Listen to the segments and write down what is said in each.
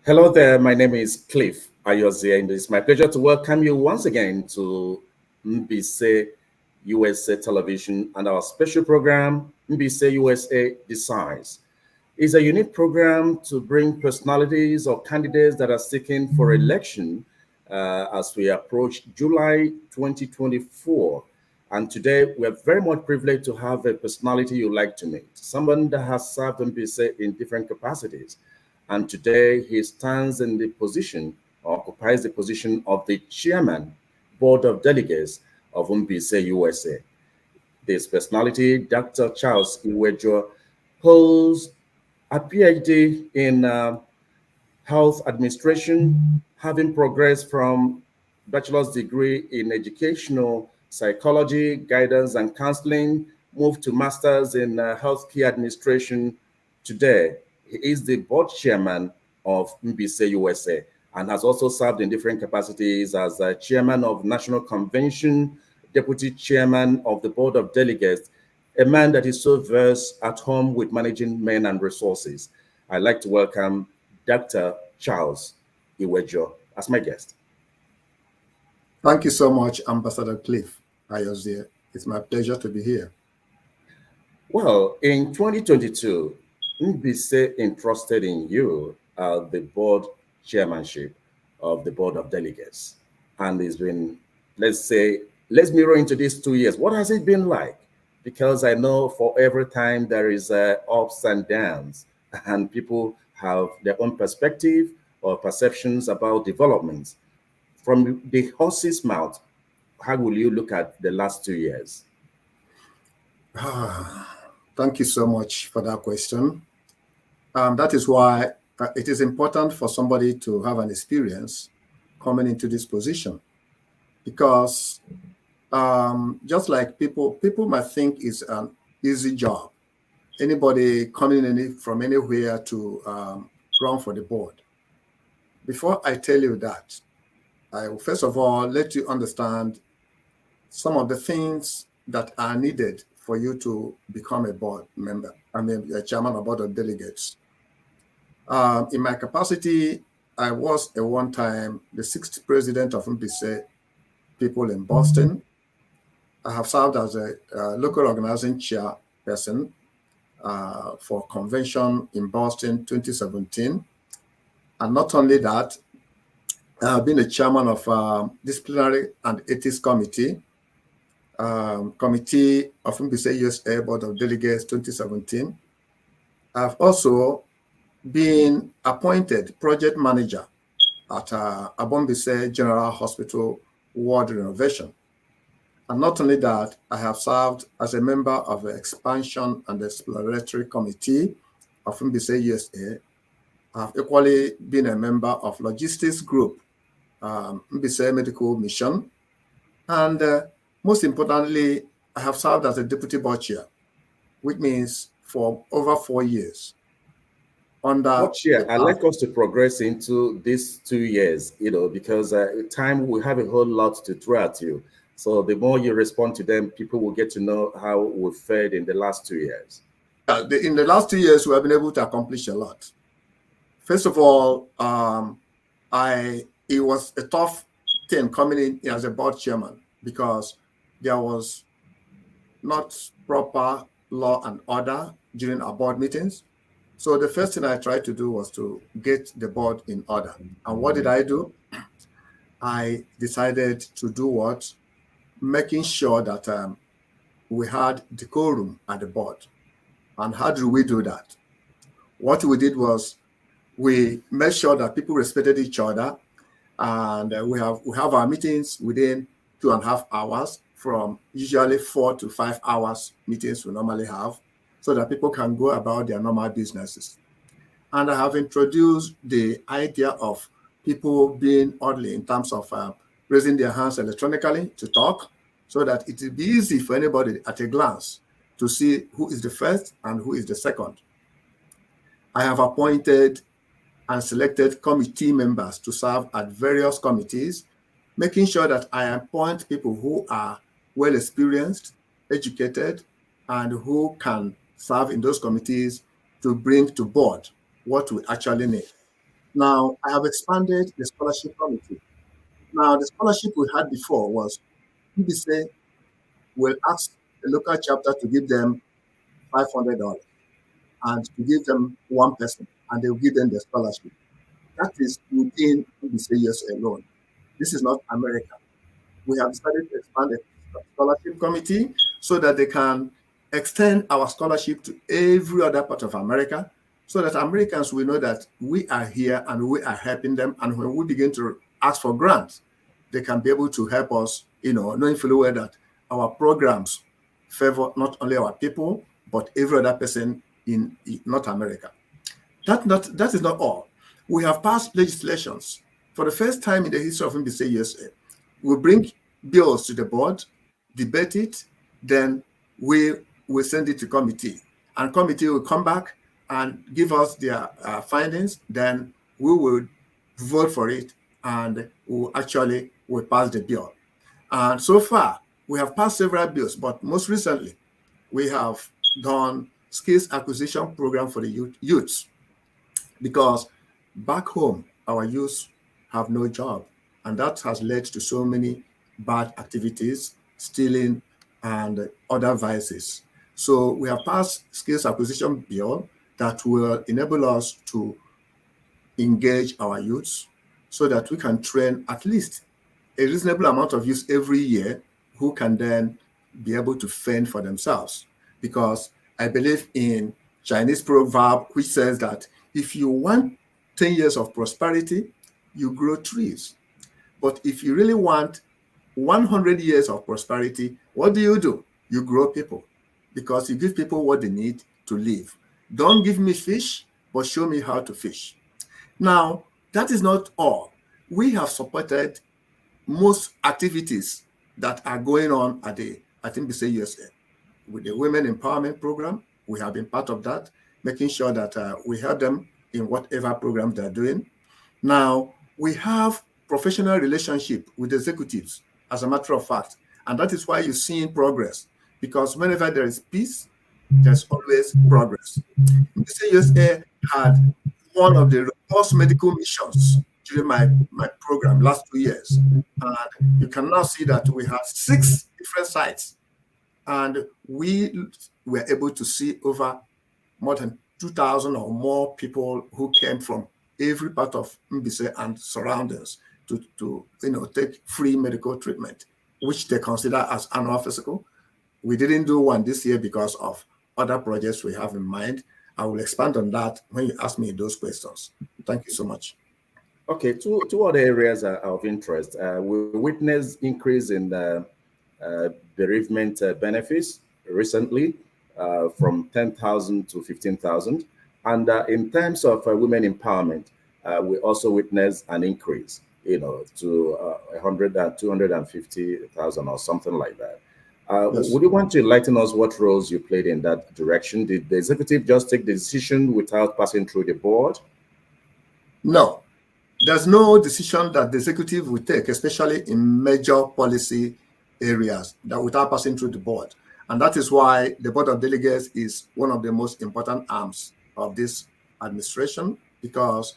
Hello there, my name is Cliff Ayoze, and it's my pleasure to welcome you once again to Mbaise USA Television and our special program, Mbaise USA Decides. It's a unique program to bring personalities or candidates that are seeking for election as we approach July 2024. And today, we're very much privileged to have a personality you like to meet, someone that has served MBC in different capacities. And today, he stands in the position, or occupies the position of the chairman, board of delegates of MBC USA. This personality, Dr. Charles Iwejuo, holds a PhD in health administration, having progressed from bachelor's degree in educational psychology, guidance, and counseling, moved to master's in healthcare administration. Today, he is the board chairman of Mbaise USA and has also served in different capacities as chairman of National Convention, deputy chairman of the board of delegates, a man that is so versed at home with managing men and resources. I'd like to welcome Dr. Charles Iwejuo as my guest. Thank you so much, Ambassador Cliff Ayoze. It's my pleasure to be here. Well, in 2022, Mbaise entrusted in you the board chairmanship of the board of delegates. And it's been, let's say, let's mirror into these 2 years. What has it been like? Because I know for every time there is ups and downs, and people have their own perspective or perceptions about developments. From the horse's mouth, how will you look at the last 2 years? Thank you so much for that question. That is why it is important for somebody to have an experience coming into this position, because just like people might think it's an easy job. Anybody coming in from anywhere to run for the board. Before I tell you that, I will first of all let you understand some of the things that are needed for you to become a board member. I mean, a chairman of board of delegates. In my capacity, I was at one time the 6th president of Mbaise people in Boston. I have served as a local organizing chairperson for convention in Boston 2017. And not only that, I have been a chairman of disciplinary and ethics committee of Mbaise USA Board of Delegates 2017. I've also been appointed project manager at Mbaise General Hospital Ward Renovation. And not only that, I have served as a member of the Expansion and Exploratory Committee of Mbaise USA. I've equally been a member of Logistics Group, Mbaise Medical Mission, and most importantly, I have served as a deputy board chair, which means for over 4 years. Board chair, I'd like us to progress into these 2 years, because time will have a whole lot to throw at you. So the more you respond to them, people will get to know how we fared in the last 2 years. In the last 2 years, we have been able to accomplish a lot. First of all, it was a tough thing coming in as a board chairman because there was not proper law and order during our board meetings. So the first thing I tried to do was to get the board in order. And what did I do? I decided to do what? Making sure that we had decorum at the board. And how do we do that? What we did was we made sure that people respected each other, and we have our meetings within 2.5 hours, from usually 4 to 5 hours meetings we normally have, so that people can go about their normal businesses. And I have introduced the idea of people being orderly in terms of raising their hands electronically to talk, so that it will be easy for anybody at a glance to see who is the first and who is the second. I have appointed and selected committee members to serve at various committees, making sure that I appoint people who are well experienced, educated, and who can serve in those committees to bring to board what we actually need. Now, I have expanded the scholarship committee. Now, the scholarship we had before was Mbaise will ask the local chapter to give them $500 and to give them one person, and they will give them the scholarship. That is within Mbaise USA alone. This is not America. We have decided to expand the scholarship committee so that they can extend our scholarship to every other part of America, so that Americans will know that we are here and we are helping them. And when we begin to ask for grants, they can be able to help us, knowing fully well that our programs favor not only our people, but every other person in North America. That is not all. We have passed legislations for the first time in the history of Mbaise USA. We bring bills to the board, debate it, then we will send it to committee, and committee will come back and give us their findings. Then we will vote for it, and we pass the bill. And so far, we have passed several bills, but most recently, we have done skills acquisition program for the youths, because back home, our youth have no job. And that has led to so many bad activities, stealing, and other vices. So we have passed skills acquisition bill that will enable us to engage our youths so that we can train at least a reasonable amount of youth every year who can then be able to fend for themselves. Because I believe in Chinese proverb which says that if you want 10 years of prosperity, you grow trees. But if you really want 100 years of prosperity, what do? You grow people, because you give people what they need to live. Don't give me fish, but show me how to fish. Now, that is not all. We have supported most activities that are going on at Mbaise USA. With the Women Empowerment Program, we have been part of that, making sure that we help them in whatever program they're doing. Now, we have professional relationship with executives, as a matter of fact, and that is why you're seeing progress, because whenever there is peace, there's always progress. Mbaise USA had one of the robust medical missions during my program last 2 years. And you can now see that we have 6 different sites, and we were able to see over more than 2,000 or more people who came from every part of Mbaise and surroundings to take free medical treatment, which they consider as annual physical. We didn't do one this year because of other projects we have in mind. I will expand on that when you ask me those questions. Thank you so much. Okay, two other areas are of interest. We witnessed increase in the bereavement benefits recently from 10,000 to 15,000. And in terms of women empowerment, we also witnessed an increase, to 100 and 250,000 or something like that. Yes. Would you want to enlighten us what roles you played in that direction? Did the executive just take the decision without passing through the board? No, there's no decision that the executive will take, especially in major policy areas, that without passing through the board. And that is why the Board of Delegates is one of the most important arms of this administration, because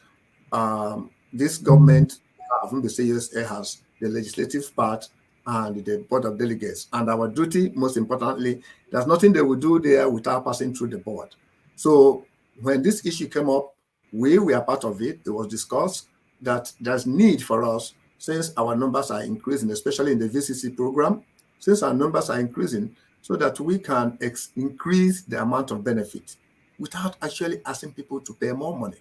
this government of Mbaise USA has the legislative part and the Board of Delegates. And our duty, most importantly, there's nothing they will do there without passing through the board. So when this issue came up, we were part of it. It was discussed that there's need for us, since our numbers are increasing, especially in the VCC program, since our numbers are increasing, so that we can increase the amount of benefit without actually asking people to pay more money.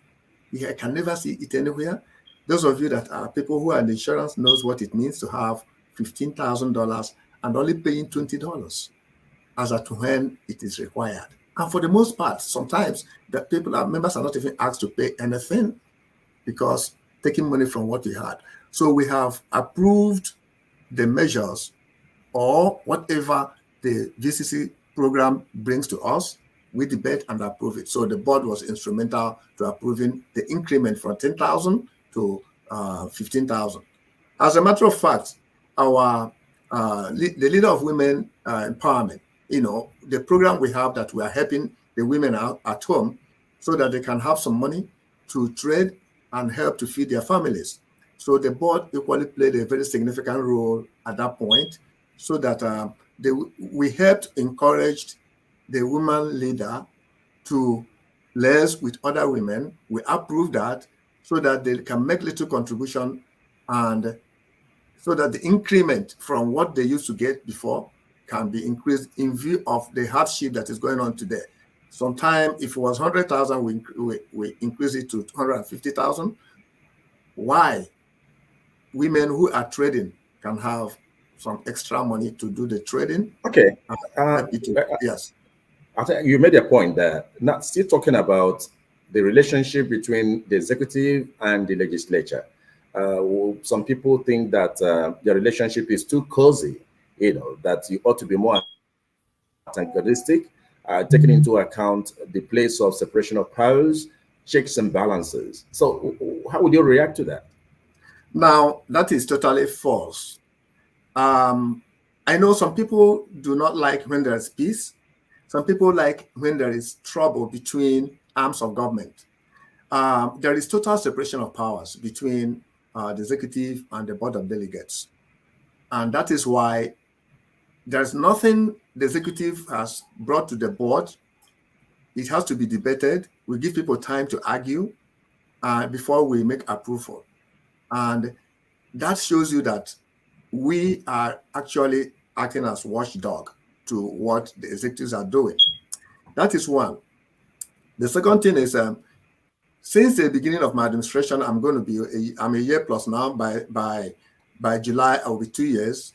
I can never see it anywhere. Those of you that are people who are in insurance knows what it means to have $15,000 and only paying $20 as at when it is required. And for the most part, sometimes the members are not even asked to pay anything, because taking money from what we had. So we have approved the measures, or whatever the VCC program brings to us, we debate and approve it. So the board was instrumental to approving the increment from 10,000 to 15,000. As a matter of fact, the leader of women empowerment, the program we have, that we are helping the women out at home so that they can have some money to trade and help to feed their families. So the board equally played a very significant role at that point, so that we helped encourage the woman leader to liaise with other women. We approve that so that they can make little contribution, and so that the increment from what they used to get before can be increased in view of the hardship that is going on today. Sometime if it was 100,000, we increase it to 250,000. Why? Women who are trading can have some extra money to do the trading. Okay. Yes. I think you made a point there. Now, still talking about the relationship between the executive and the legislature. Some people think that the relationship is too cozy, that you ought to be more antagonistic, taking into account the place of separation of powers, checks and balances. So, how would you react to that? Now, that is totally false. I know some people do not like when there is peace. Some people like when there is trouble between arms of government. There is total separation of powers between the executive and the board of delegates. And that is why there's nothing the executive has brought to the board. It has to be debated. We give people time to argue before we make approval. And that shows you that we are actually acting as watchdog to what the executives are doing. That is one. The second thing is, since the beginning of my administration, I'm a year plus now. By July, I will be 2 years.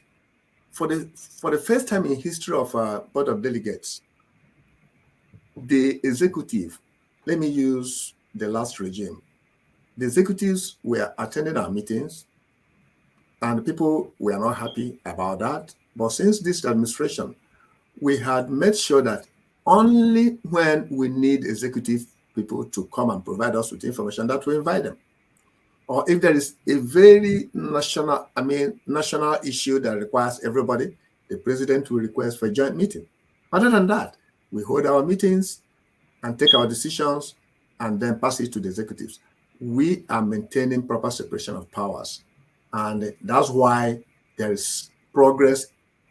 For the first time in history of Board of Delegates, the executive, let me use the last regime, the executives were attending our meetings, and people were not happy about that. But since this administration, we had made sure that only when we need executive people to come and provide us with information that we invite them. Or if there is a very national issue that requires everybody, the president will request for a joint meeting. Other than that, we hold our meetings and take our decisions and then pass it to the executives. We are maintaining proper separation of powers. And that's why there is progress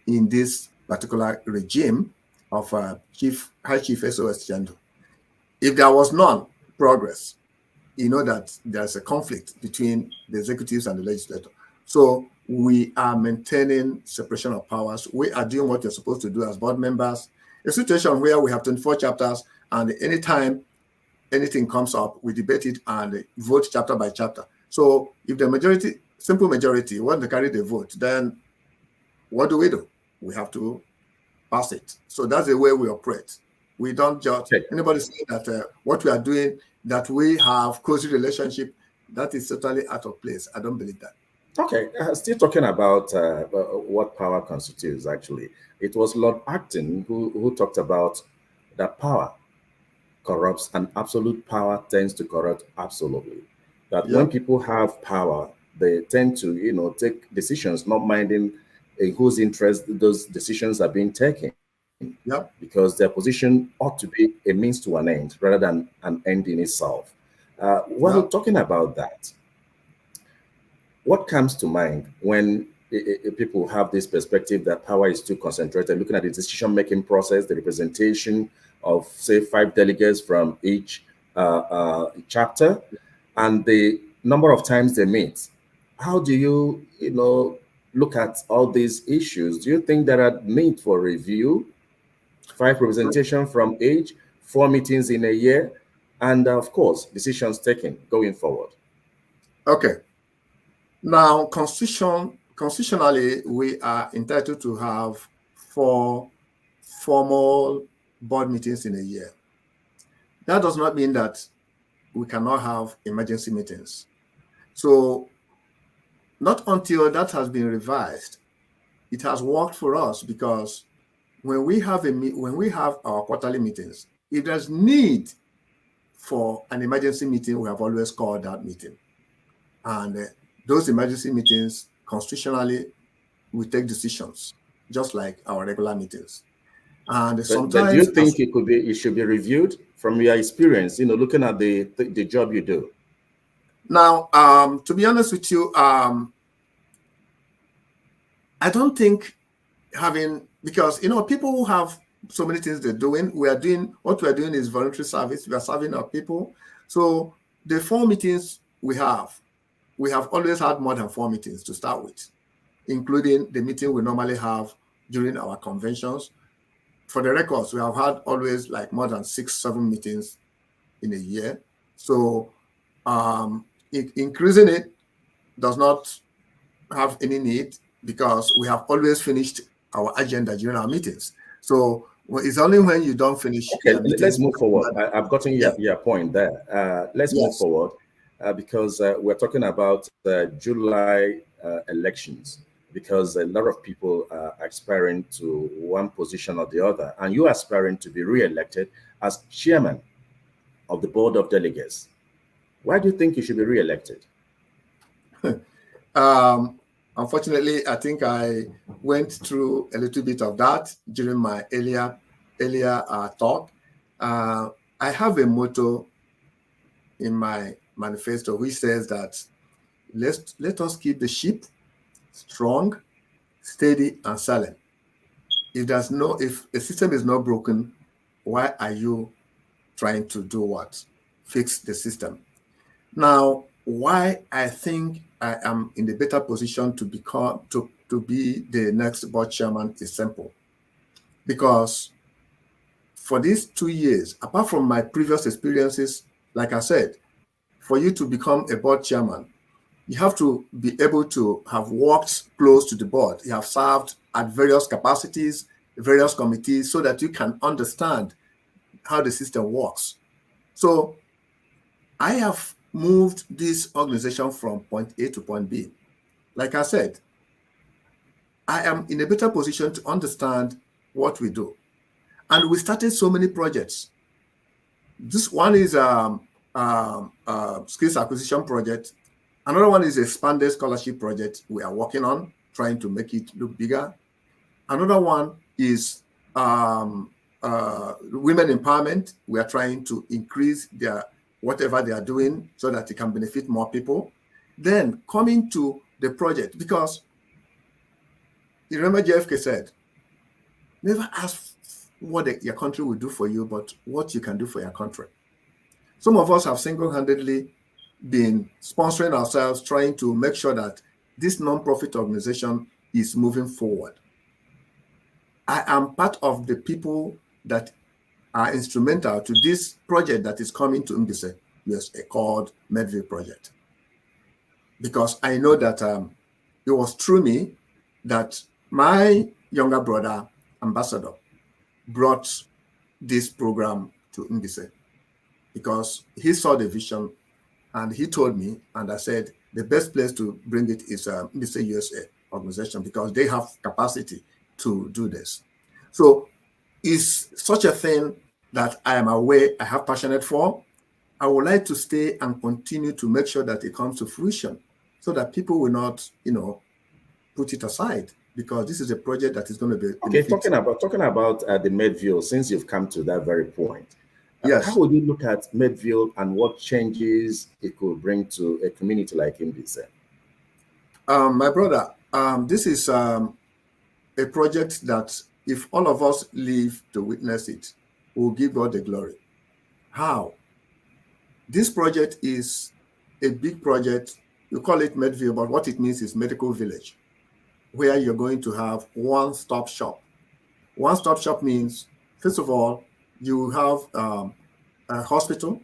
in this particular regime of High Chief SOS Jando. If there was none progress, you know that there's a conflict between the executives and the legislature. So we are maintaining separation of powers. We are doing what you're supposed to do as board members. A situation where we have 24 chapters, and anytime anything comes up, we debate it and vote chapter by chapter. So if the simple majority want to carry the vote, then what do? We have to pass it. So that's the way we operate. We don't judge anybody saying that what we are doing, that we have cozy relationship, that is totally out of place. I don't believe that. Okay, still talking about what power constitutes, actually. It was Lord Acton who talked about that power corrupts and absolute power tends to corrupt absolutely. That when people have power, they tend to, take decisions, not minding in whose interest those decisions are being taken. Because their position ought to be a means to an end rather than an end in itself. When we're talking about that, what comes to mind when people have this perspective that power is too concentrated, looking at the decision-making process, the representation of, say, 5 delegates from each chapter, and the number of times they meet? How do you, look at all these issues? Do you think there are need for review? 5 representation from each, 4 meetings in a year, and of course, decisions taken going forward. Okay. Now, constitutionally, we are entitled to have 4 formal board meetings in a year. That does not mean that we cannot have emergency meetings. So, not until that has been revised, it has worked for us, because when we have our quarterly meetings, if there's need for an emergency meeting, we have always called that meeting. And those emergency meetings, constitutionally, we take decisions, just like our regular meetings. And sometimes, but do you think it should be reviewed from your experience, looking at the job you do? Now, to be honest with you, I don't think because people who have so many things they're doing, what we're doing is voluntary service. We are serving our people. So the 4 meetings we have always had more than 4 meetings to start with, including the meeting we normally have during our conventions. For the records, we have had always like more than 6, 7 meetings in a year. So increasing it does not have any need, because we have always finished our agenda during our meetings. So it's only when you don't finish Okay, your let's meetings. move forward. I've gotten Yeah. your point there. Let's move Yes. forward because we're talking about July elections, because a lot of people are aspiring to one position or the other, and you're aspiring to be re-elected as chairman of the board of delegates. Why do you think you should be re-elected? Unfortunately, I think I went through a little bit of that during my earlier talk. I have a motto in my manifesto which says that let us keep the ship strong, steady, and silent. If a system is not broken, why are you trying to do what? Fix the system. Now, why I think I am in a better position to be the next board chairman is simple. Because for these 2 years, apart from my previous experiences, like I said, for you to become a board chairman, you have to be able to have worked close to the board. You have served at various capacities, various committees, so that you can understand how the system works. So I have moved this organization from point A to point B. Like I said, I am in a better position to understand what we do. And we started so many projects. This one is skills acquisition project. Another one is expanded scholarship project we are working on, trying to make it look bigger. Another one is women empowerment. We are trying to increase whatever they are doing so that it can benefit more people. Then coming to the project, because you remember JFK said, never ask what your country will do for you, but what you can do for your country. Some of us have single-handedly been sponsoring ourselves, trying to make sure that this non-profit organization is moving forward. I am part of the people that are instrumental to this project that is coming to Mbaise, USA, called Medville Project. Because I know that it was through me that my younger brother, Ambassador, brought this program to Mbaise, because he saw the vision and he told me, and I said, the best place to bring it is Mbaise USA organization, because they have capacity to do this. So it's such a thing that I am aware I have passionate for. I would like to stay and continue to make sure that it comes to fruition, so that people will not, put it aside, because this is a project that is going to be Okay, benefit. talking about the Medville, since you've come to that very point, how Yes. would you look at Medville and what changes it could bring to a community like Mbaise? My brother, this is a project that if all of us live to witness it, we'll give God the glory. How? This project is a big project. You call it Medville, but what it means is medical village, where you're going to have one-stop shop. One-stop shop means, first of all, you have a hospital,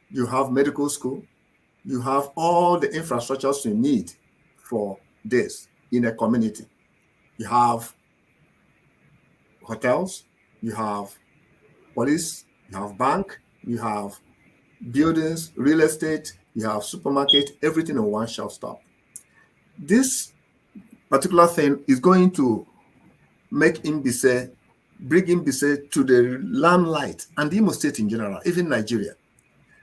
you have medical school, you have all the infrastructures you need for this in a community. You have hotels, you have police, you have bank, you have buildings, real estate, you have supermarket, everything in one shop stop. This particular thing is going to make bring Mbaise to the limelight, and the Imo State in general, even Nigeria.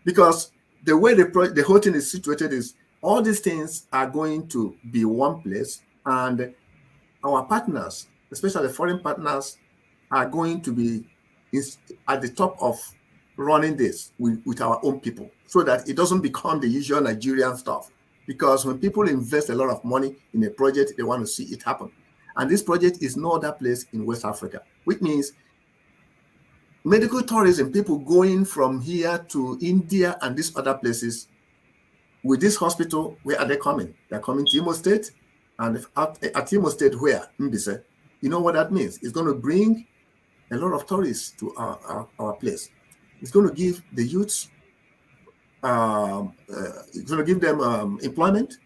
Because the way the whole thing is situated is all these things are going to be one place, and our partners, especially foreign partners, are going to be at the top of running this with our own people so that it doesn't become the usual Nigerian stuff. Because when people invest a lot of money in a project, they want to see it happen. And this project is no other place in West Africa, which means medical tourism, people going from here to India and these other places, with this hospital, where are they coming? They're coming to Imo State. And at Imo State, where? Mbaise. You know what that means? It's going to bring a lot of tourists to our place. It's going to give the youths, it's going to give them employment.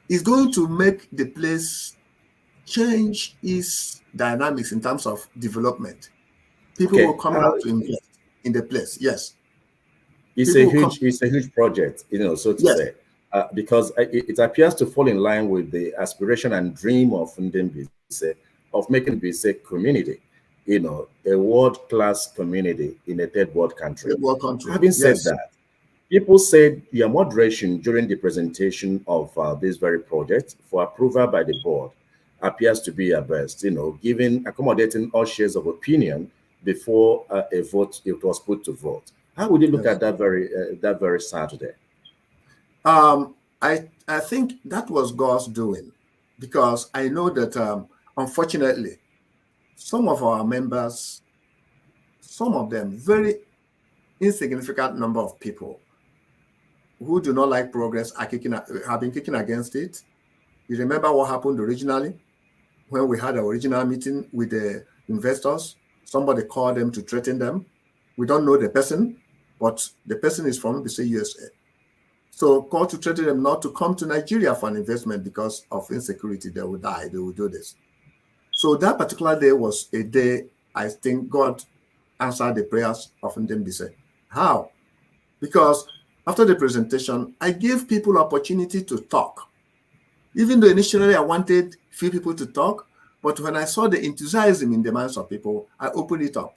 It's going to make the place change its dynamics in terms of development. People will come out to invest in the place. Yes. It's a huge project, so to say, because it appears to fall in line with the aspiration and dream of Mbaise, of making Mbaise community, a world-class community in a third world country. Having said that, people said your moderation during the presentation of this very project for approval by the board appears to be your best, accommodating all shares of opinion before a vote, it was put to vote. How would you look at that very Saturday? I think that was God's doing, because I know that unfortunately, some of our members, some of them, very insignificant number of people who do not like progress have been kicking against it. You remember what happened originally when we had our original meeting with the investors? Somebody called them to threaten them. We don't know the person, but the person is from the USA. So called to threaten them not to come to Nigeria for an investment because of insecurity. They will die. They will do this. So that particular day was a day I think God answered the prayers of Mbaise. How? Because after the presentation, I gave people opportunity to talk. Even though initially I wanted few people to talk, but when I saw the enthusiasm in the minds of people, I opened it up.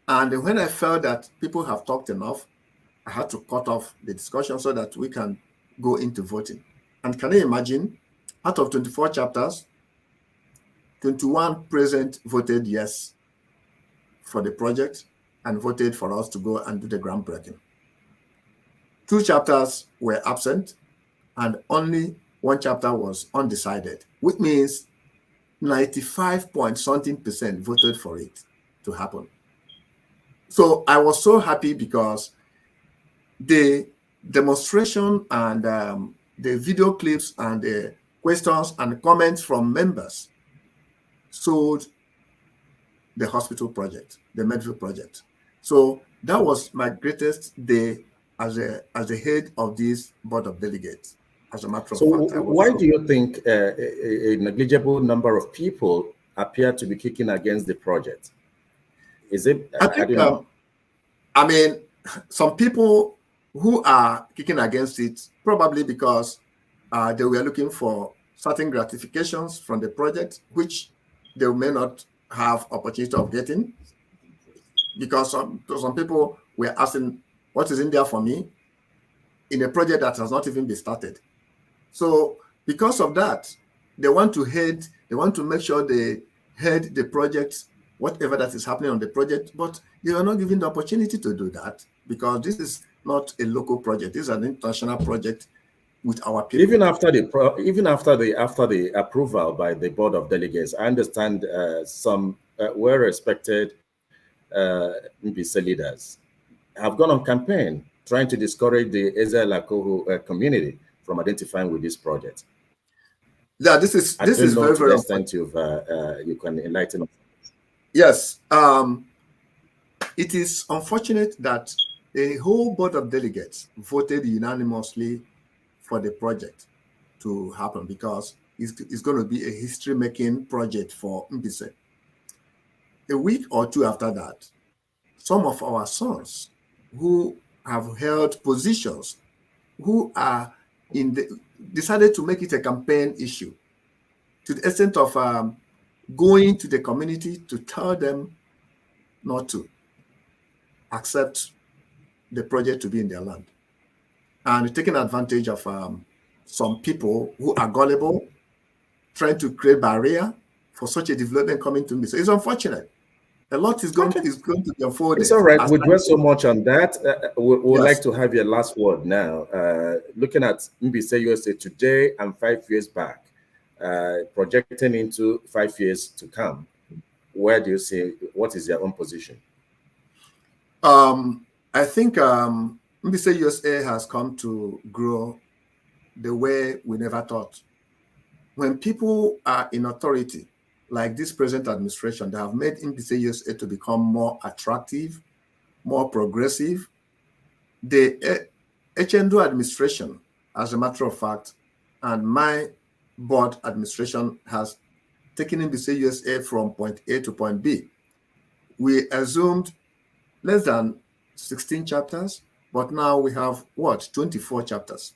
And when I felt that people have talked enough, I had to cut off the discussion so that we can go into voting. And can you imagine, out of 24 chapters, 21 present voted yes for the project and voted for us to go and do the groundbreaking. 2 chapters were absent, and only 1 chapter was undecided, which means 95-point-something% voted for it to happen. So I was so happy because the demonstration and the video clips and the questions and comments from members sold the hospital project, the medical project. So that was my greatest day as a head of this board of delegates. As a matter of fact, why do you think a negligible number of people appear to be kicking against the project? Is it? I think, I mean, some people who are kicking against it probably because they were looking for certain gratifications from the project, which they may not have opportunity of getting, because some people were asking, what is in there for me in a project that has not even been started? So because of that, they want to make sure they head the project, whatever that is happening on the project, but they are not given the opportunity to do that because this is not a local project. This is an international project with our people. Even after the approval by the board of delegates, I understand some well-respected Mbaise leaders have gone on campaign trying to discourage the Ezelakohu community from identifying with this project. Yeah, this is very, very extent you can enlighten us. Yes, it is unfortunate that the whole board of delegates voted unanimously for the project to happen because it's going to be a history-making project for Mbaise. A week or 2 after that, some of our sons who have held positions, who are decided to make it a campaign issue to the extent of going to the community to tell them not to accept the project to be in their land, and taking advantage of some people who are gullible, trying to create barrier for such a development coming to me. So it's unfortunate. A lot is going to be unfolded. It's all right. We dwell so much on that. We would Yes. like to have your last word now. Looking at Mbaise USA today and 5 years back, projecting into 5 years to come, where do you see, what is your own position? I think Mbaise USA has come to grow the way we never thought. When people are in authority, like this present administration, they have made Mbaise USA to become more attractive, more progressive. The HNDO administration, as a matter of fact, and my board administration has taken Mbaise USA from point A to point B. We assumed less than 16 chapters, but now we have what, 24 chapters.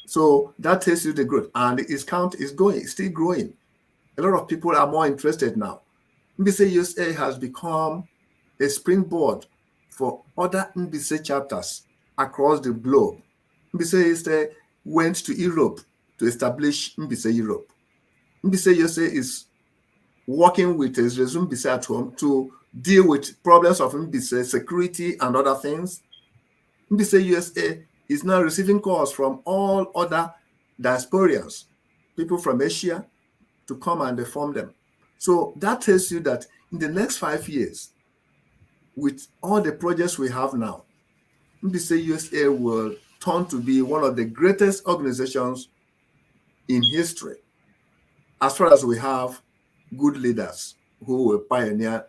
So that tells you the growth, and its count is still growing. A lot of people are more interested now. Mbaise USA has become a springboard for other Mbaise chapters across the globe. Mbaise USA went to Europe to establish Mbaise Europe. Mbaise USA is working with his Resume Mbaise at home to deal with problems of Mbaise security and other things. Mbaise USA is now receiving calls from all other diasporians, people from Asia, to come and inform them. So that tells you that in the next 5 years, with all the projects we have now, Mbaise USA will turn to be one of the greatest organizations in history, as far as we have good leaders who will pioneer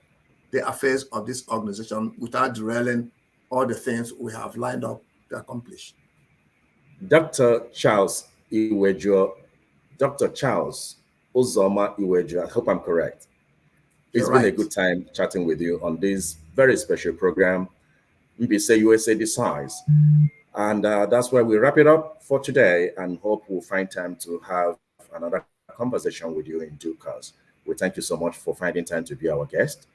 the affairs of this organization without derailing all the things we have lined up to accomplish. Dr. Charles Iwejuo, Dr. Charles Uzoma Iwejuo, I hope I'm correct. It's been a good time chatting with you on this very special program, Mbaise USA Decides. And that's where we wrap it up for today, and hope we'll find time to have another conversation with you in due course. We thank you so much for finding time to be our guest.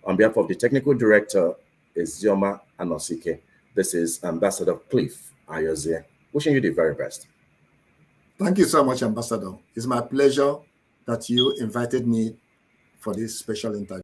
On behalf of the technical director, Izioma Anosike, this is Ambassador Cliff Ayozie, wishing you the very best. Thank you so much, Ambassador. It's my pleasure that you invited me for this special interview.